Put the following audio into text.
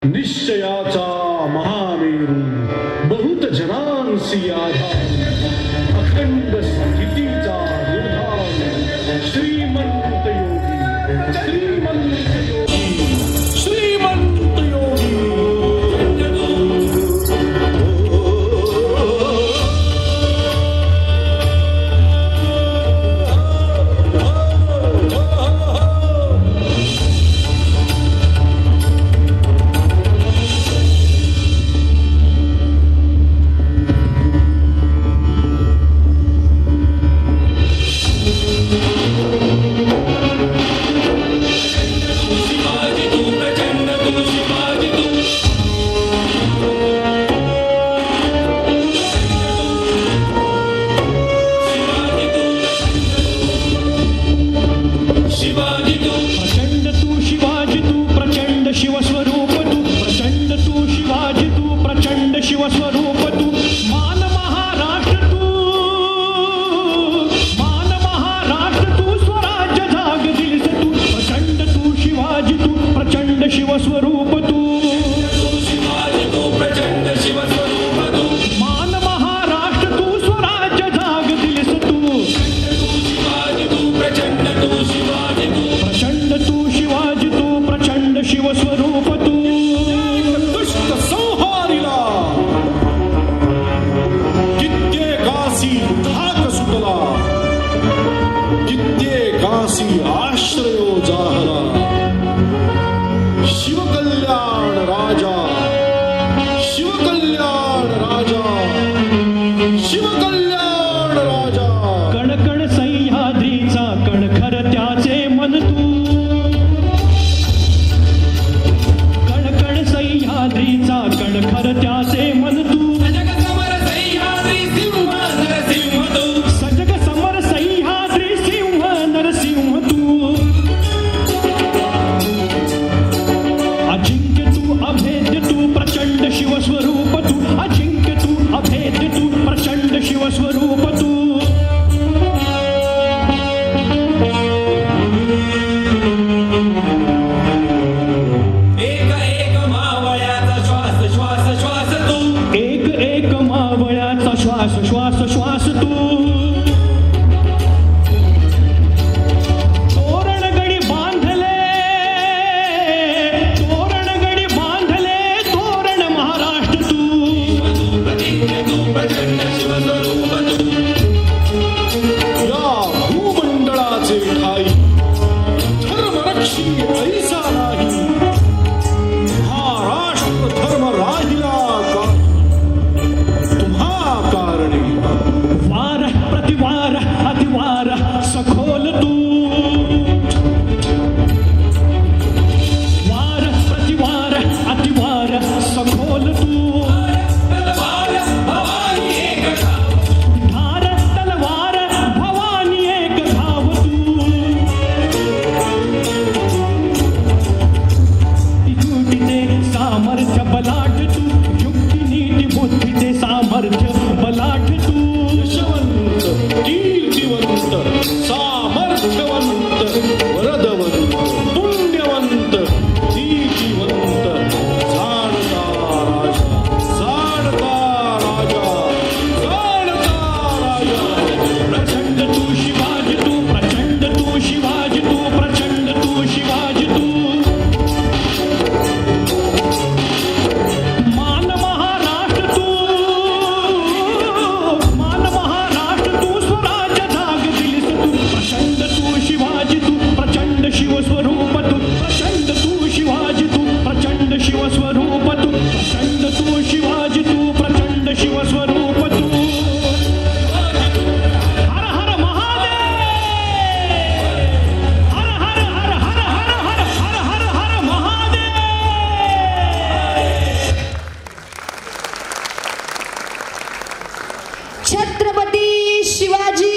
निश्चयाचा महामेरू बहुत जनांसी आधार अखंड स्थितीचा निर्धार श्रीमंत योगी श्रीमंत योगी श्रीमंत योगी शिवस्वरूप तू शिवाजी तू प्रचंड शिवस्वरूप तू मान महाराष्ट्र तू स्वराज्य जाग दिलीस तू शिवाजी तू प्रचंड तू शिवाजी तू प्रचंड तू शिवाजी तू प्रचंड शिवस्वरूप तू दुष्ट संहारिला कित्येकासी धाक सुटला कित्येकासी आश्रयो जाहला शिवकल्याण राजा शिवकल्याण राजा शिवकल्याण राजा कणकण सह्याद्रीचा कणखर त्याचे मन तू कणकण सह्याद्रीचा कणखर त्याचे मन तू सजग समर सह्याद्री सिंह नरसिंह तू सजग समर सह्याद्री सिंह नरसिंह तू अजिंक्य तू अभेद्य तू प्रचंड शिवस्वरूप तू अजिंक्य तू अभेद्य तू प्रचंड शिवस्वरूप तू एक एक मावळ्याचा श्वास श्वास श्वास तू एक एक मावळ्याचा श्वास श्वास श्वास तू तोरणगडी बांधले तोरणगडी बांधले तोरण महाराष्ट्र तू प्रचंड शिवस्वरूप तू या भूमंडळाचे ठाई धर्मरक्षी ऐसा नाही हा राष्ट्र धर्म राहिला का तुम्हा कारणे वार प्रतिवार अतिवार सखोल तू वार प्रतिवार अतिवार सखोल तू धार तलवार भवानी एक धाव तू युक्तीचे सामर्थ्य बलाढ्य तू युक्ती नीती बुद्धीचे सामर्थ्य बलाढ्य तू यशवंत कीर्तिवंत सामर्थ्यवंत वरदवंत पुण्यवंत नीतिवंत जाणता राजा प्रचंड तू शिवाजी तू प्रचंड तू शिवाजी तू प्रचंड तू शिवाजी तू मान महाराष्ट्र तू स्वराज्य जाग दिलीस तू प्रचंड तू शिवाजी तू प्रचंड शिवस्वरूप तू प्रचंड तू शिवाजी तू प्रचंड शिवस्वरूप तू प्रचंड तू शिवाजी तू प्रचंड शिवस्वरूप तू हर हर महादेव हर हर हर हर हर हर हर हर हर महादेव छत्रपती शिवाजी